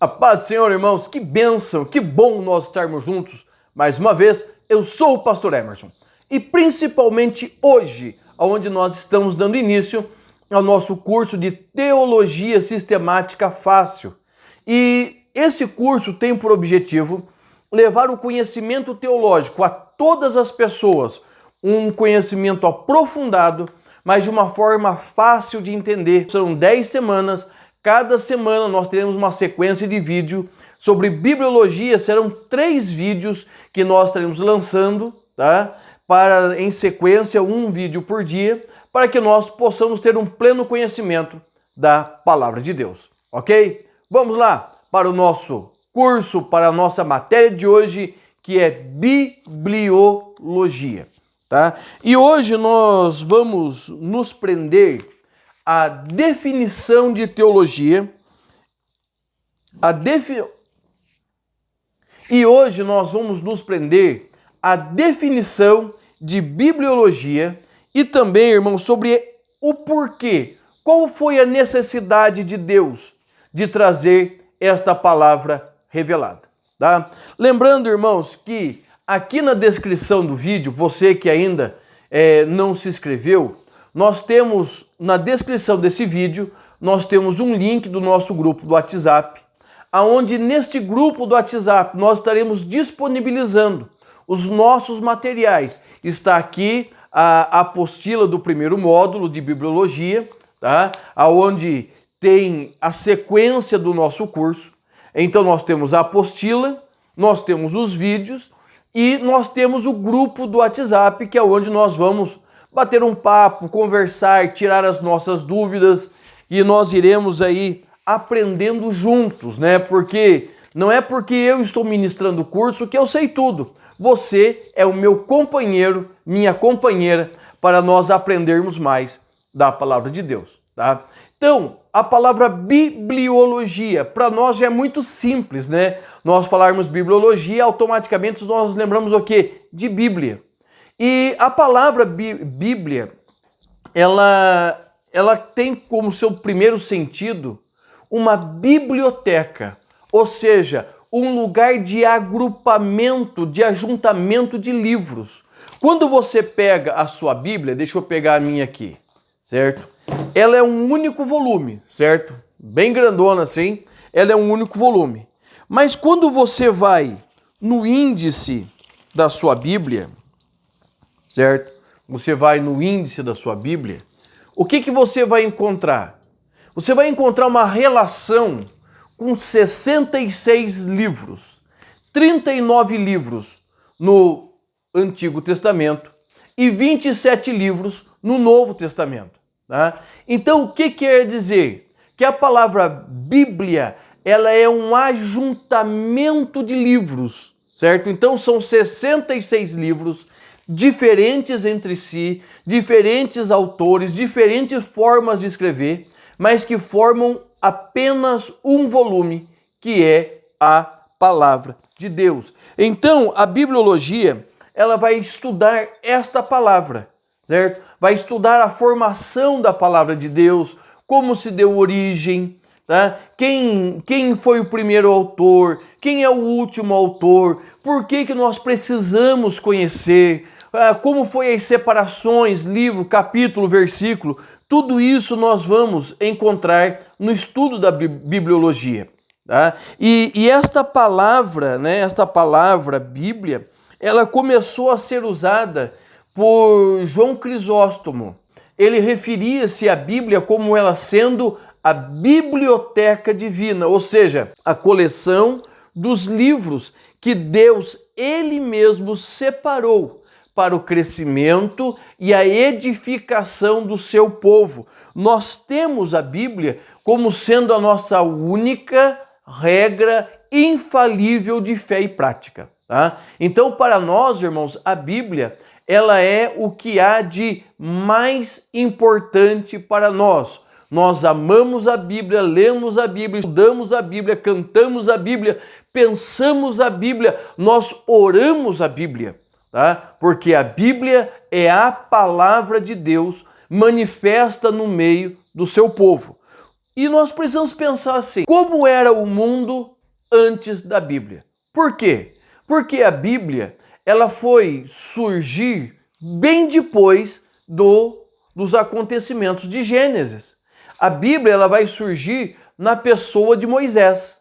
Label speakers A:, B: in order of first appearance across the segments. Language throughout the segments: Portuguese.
A: A paz do Senhor, irmãos, que bênção, que bom nós estarmos juntos. Mais uma vez, eu sou o pastor Emerson. E principalmente hoje, onde nós estamos dando início ao nosso curso de Teologia Sistemática Fácil. E esse curso tem por objetivo levar o conhecimento teológico a todas as pessoas, um conhecimento aprofundado, mas de uma forma fácil de entender. São 10 semanas. Cada semana nós teremos uma sequência de vídeo sobre bibliologia. Serão 3 vídeos que nós estaremos lançando, tá? Para, em sequência, um vídeo por dia, para que nós possamos ter um pleno conhecimento da Palavra de Deus, ok? Vamos lá para o nosso curso, para a nossa matéria de hoje, que é bibliologia, tá? E hoje nós vamos nos prender a definição de teologia, e hoje nós vamos nos prender à definição de bibliologia e também, irmãos, sobre o porquê, qual foi a necessidade de Deus de trazer esta palavra revelada, tá? Lembrando, irmãos, que aqui na descrição do vídeo, você que ainda não se inscreveu, nós temos, na descrição desse vídeo, nós temos um link do nosso grupo do WhatsApp, aonde neste grupo do WhatsApp nós estaremos disponibilizando os nossos materiais. Está aqui a apostila do primeiro módulo de bibliologia, tá? Aonde tem a sequência do nosso curso. Então nós temos a apostila, nós temos os vídeos e nós temos o grupo do WhatsApp, que é onde nós vamos bater um papo, conversar, tirar as nossas dúvidas, e nós iremos aí aprendendo juntos, né? Porque não é porque eu estou ministrando o curso que eu sei tudo. Você é o meu companheiro, minha companheira, para nós aprendermos mais da palavra de Deus, tá? Então, a palavra bibliologia, para nós já é muito simples, né? Nós falarmos bibliologia, automaticamente nós lembramos o quê? De Bíblia. E a palavra Bíblia, ela tem como seu primeiro sentido uma biblioteca, ou seja, um lugar de agrupamento, de ajuntamento de livros. Quando você pega a sua Bíblia, deixa eu pegar a minha aqui, certo? Ela é um único volume, certo? Bem grandona assim, ela é um único volume. Mas quando você vai no índice da sua Bíblia, certo? Você vai no índice da sua Bíblia, o que você vai encontrar? Você vai encontrar uma relação com 66 livros, 39 livros no Antigo Testamento e 27 livros no Novo Testamento, tá? Então, o que quer dizer? Que a palavra Bíblia, ela é um ajuntamento de livros, certo? Então, são 66 livros diferentes entre si, diferentes autores, diferentes formas de escrever, mas que formam apenas um volume, que é a palavra de Deus. Então, a bibliologia, ela vai estudar esta palavra, certo? Vai estudar a formação da palavra de Deus, como se deu origem, tá? Quem foi o primeiro autor, quem é o último autor, por que nós precisamos conhecer, como foi as separações, livro, capítulo, versículo, tudo isso nós vamos encontrar no estudo da bibliologia, tá? E esta palavra, né, esta palavra Bíblia, ela começou a ser usada por João Crisóstomo. Ele referia-se à Bíblia como ela sendo a biblioteca divina, ou seja, a coleção dos livros que Deus, Ele mesmo, separou para o crescimento e a edificação do seu povo. Nós temos a Bíblia como sendo a nossa única regra infalível de fé e prática, tá? Então, para nós, irmãos, a Bíblia, ela é o que há de mais importante para nós. Nós amamos a Bíblia, lemos a Bíblia, estudamos a Bíblia, cantamos a Bíblia, pensamos a Bíblia, nós oramos a Bíblia, tá? Porque a Bíblia é a palavra de Deus manifesta no meio do seu povo. E nós precisamos pensar assim, como era o mundo antes da Bíblia. Por quê? Porque a Bíblia ela foi surgir bem depois dos acontecimentos de Gênesis. A Bíblia ela vai surgir na pessoa de Moisés.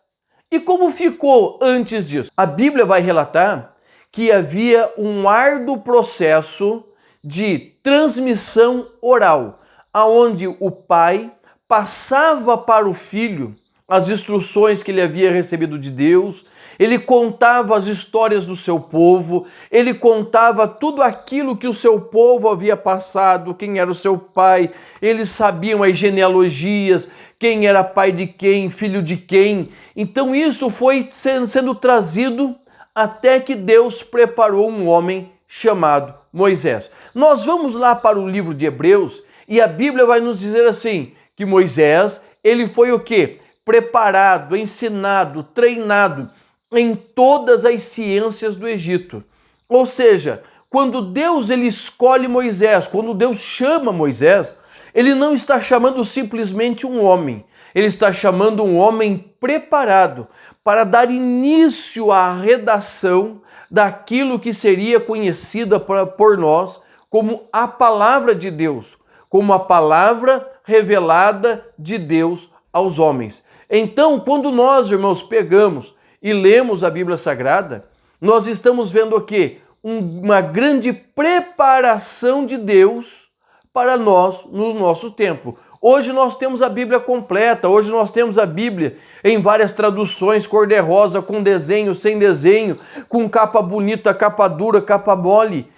A: E como ficou antes disso? A Bíblia vai relatar que havia um árduo processo de transmissão oral, aonde o pai passava para o filho as instruções que ele havia recebido de Deus, ele contava as histórias do seu povo, ele contava tudo aquilo que o seu povo havia passado, quem era o seu pai, eles sabiam as genealogias, quem era pai de quem, filho de quem. Então isso foi sendo trazido até que Deus preparou um homem chamado Moisés. Nós vamos lá para o livro de Hebreus e a Bíblia vai nos dizer assim, que Moisés, ele foi o quê? Preparado, ensinado, treinado em todas as ciências do Egito. Ou seja, quando Deus ele escolhe Moisés, quando Deus chama Moisés, ele não está chamando simplesmente um homem, ele está chamando um homem preparado para dar início à redação daquilo que seria conhecida por nós como a palavra de Deus, como a palavra revelada de Deus aos homens. Então, quando nós, irmãos, pegamos e lemos a Bíblia Sagrada, nós estamos vendo o quê? Uma grande preparação de Deus para nós no nosso tempo. Hoje nós temos a Bíblia completa, hoje nós temos a Bíblia em várias traduções, cor-de-rosa, com desenho, sem desenho, com capa bonita, capa dura, capa mole.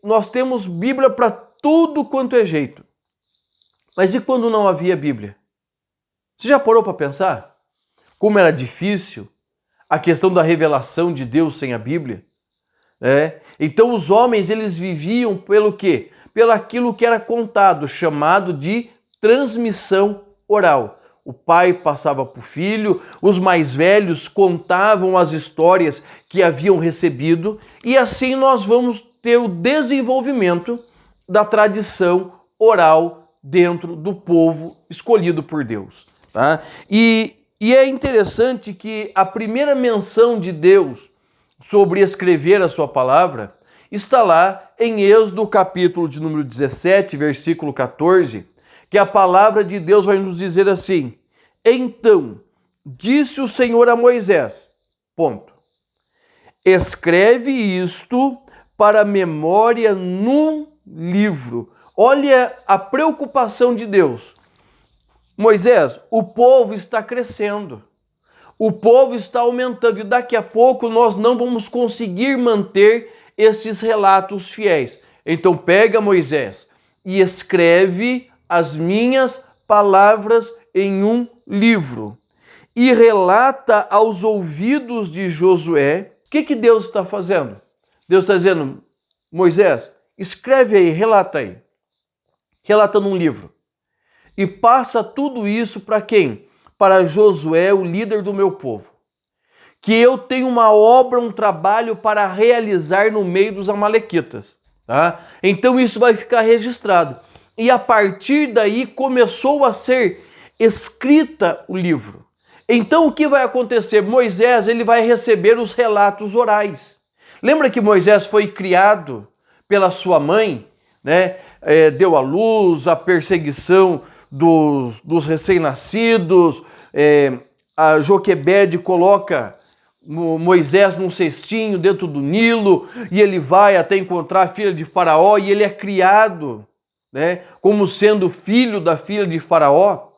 A: Nós temos Bíblia para tudo quanto é jeito. Mas e quando não havia Bíblia? Você já parou para pensar como era difícil a questão da revelação de Deus sem a Bíblia? Então os homens eles viviam pelo quê? Pelo aquilo que era contado, chamado de transmissão oral. O pai passava para o filho, os mais velhos contavam as histórias que haviam recebido e assim nós vamos ter o desenvolvimento da tradição oral dentro do povo escolhido por Deus. Tá? E é interessante que a primeira menção de Deus sobre escrever a sua palavra está lá em Êxodo capítulo de número 17, versículo 14, que a palavra de Deus vai nos dizer assim: então disse o Senhor a Moisés, ponto, escreve isto para memória num livro. Olha a preocupação de Deus. Moisés, o povo está crescendo, o povo está aumentando e daqui a pouco nós não vamos conseguir manter esses relatos fiéis. Então pega, Moisés, e escreve as minhas palavras em um livro e relata aos ouvidos de Josué. O que Deus está fazendo? Deus está dizendo, Moisés, escreve aí, relata num livro. E passa tudo isso para quem? Para Josué, o líder do meu povo. Que eu tenho uma obra, um trabalho para realizar no meio dos amalequitas. Tá? Então isso vai ficar registrado. E a partir daí começou a ser escrita o livro. Então o que vai acontecer? Moisés ele vai receber os relatos orais. Lembra que Moisés foi criado pela sua mãe, né? Deu à luz, a perseguição dos recém-nascidos, a Joquebede coloca Moisés num cestinho dentro do Nilo e ele vai até encontrar a filha de Faraó e ele é criado, né, como sendo filho da filha de Faraó,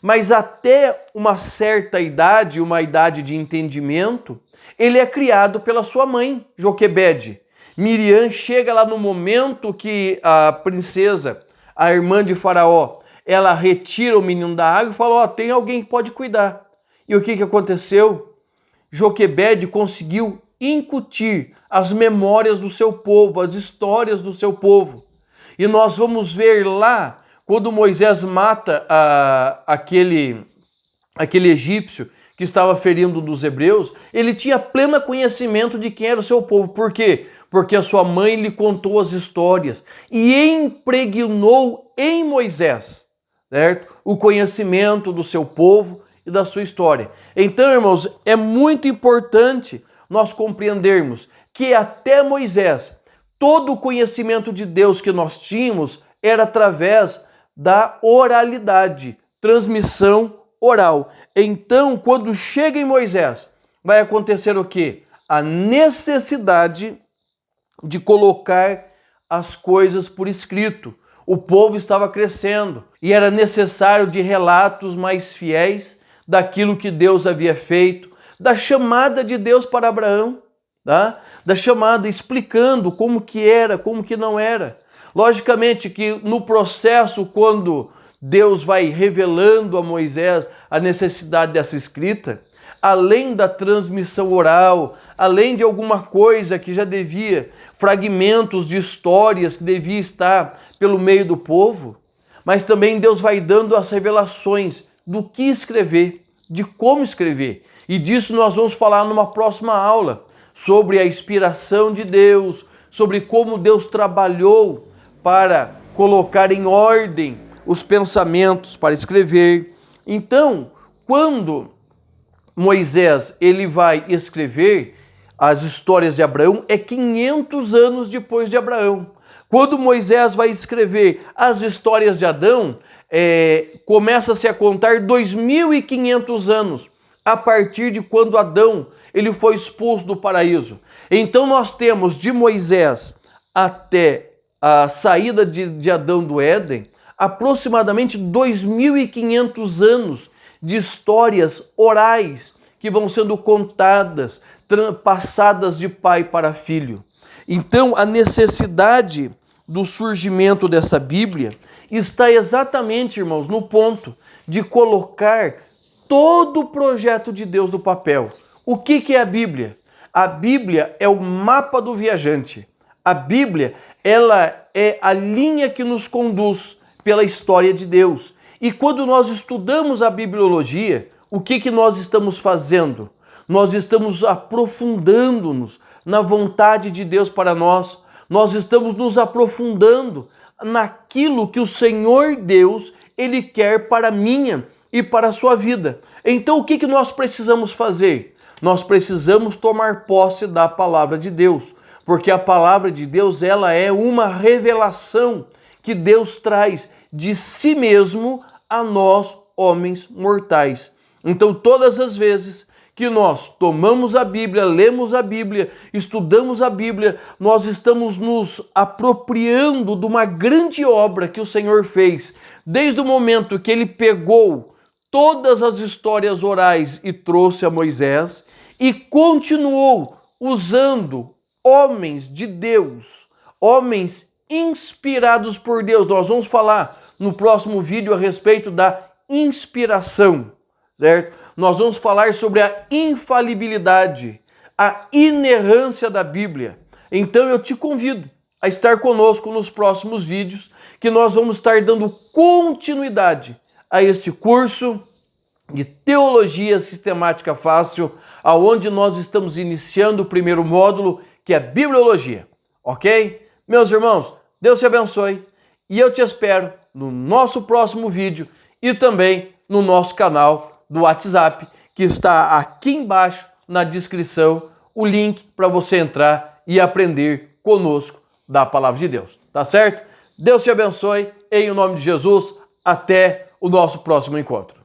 A: mas até uma certa idade, uma idade de entendimento, ele é criado pela sua mãe, Joquebede. Miriam chega lá no momento que a princesa, a irmã de Faraó, ela retira o menino da água e fala, tem alguém que pode cuidar. E o que aconteceu? Joquebede conseguiu incutir as memórias do seu povo, as histórias do seu povo. E nós vamos ver lá, quando Moisés mata aquele egípcio que estava ferindo dos hebreus, ele tinha pleno conhecimento de quem era o seu povo. Por quê? Porque a sua mãe lhe contou as histórias e impregnou em Moisés, certo? O conhecimento do seu povo e da sua história. Então, irmãos, é muito importante nós compreendermos que até Moisés, todo o conhecimento de Deus que nós tínhamos era através da oralidade, transmissão oral. Então, quando chega em Moisés, vai acontecer o quê? A necessidade de colocar as coisas por escrito. O povo estava crescendo e era necessário de relatos mais fiéis daquilo que Deus havia feito, da chamada de Deus para Abraão, tá? Da chamada explicando como que era, como que não era. Logicamente que no processo, quando Deus vai revelando a Moisés a necessidade dessa escrita, além da transmissão oral, além de alguma coisa que já devia, fragmentos de histórias que devia estar pelo meio do povo, mas também Deus vai dando as revelações do que escrever, de como escrever. E disso nós vamos falar numa próxima aula, sobre a inspiração de Deus, sobre como Deus trabalhou para colocar em ordem os pensamentos para escrever. Então, quando Moisés ele vai escrever as histórias de Abraão, é 500 anos depois de Abraão. Quando Moisés vai escrever as histórias de Adão, começa-se a contar 2.500 anos a partir de quando Adão ele foi expulso do paraíso. Então nós temos de Moisés até a saída de Adão do Éden, aproximadamente 2.500 anos de histórias orais que vão sendo contadas, passadas de pai para filho. Então, a necessidade do surgimento dessa Bíblia está exatamente, irmãos, no ponto de colocar todo o projeto de Deus no papel. O que é a Bíblia? A Bíblia é o mapa do viajante. A Bíblia, ela é a linha que nos conduz pela história de Deus. E quando nós estudamos a bibliologia, o que nós estamos fazendo? Nós estamos aprofundando-nos na vontade de Deus para nós. Nós estamos nos aprofundando naquilo que o Senhor Deus, Ele quer para a minha e para a sua vida. Então o que nós precisamos fazer? Nós precisamos tomar posse da palavra de Deus, porque a palavra de Deus ela é uma revelação que Deus traz de si mesmo a nós, homens mortais. Então todas as vezes que nós tomamos a Bíblia, lemos a Bíblia, estudamos a Bíblia, nós estamos nos apropriando de uma grande obra que o Senhor fez, desde o momento que Ele pegou todas as histórias orais e trouxe a Moisés e continuou usando homens de Deus, homens inspirados por Deus. Nós vamos falar no próximo vídeo a respeito da inspiração, certo? Nós vamos falar sobre a infalibilidade, a inerrância da Bíblia. Então eu te convido a estar conosco nos próximos vídeos, que nós vamos estar dando continuidade a este curso de Teologia Sistemática Fácil, aonde nós estamos iniciando o primeiro módulo, que é a Bibliologia. Ok? Meus irmãos, Deus te abençoe e eu te espero no nosso próximo vídeo e também no nosso canal do WhatsApp, que está aqui embaixo na descrição, o link para você entrar e aprender conosco da Palavra de Deus. Tá certo? Deus te abençoe, em nome de Jesus, até o nosso próximo encontro.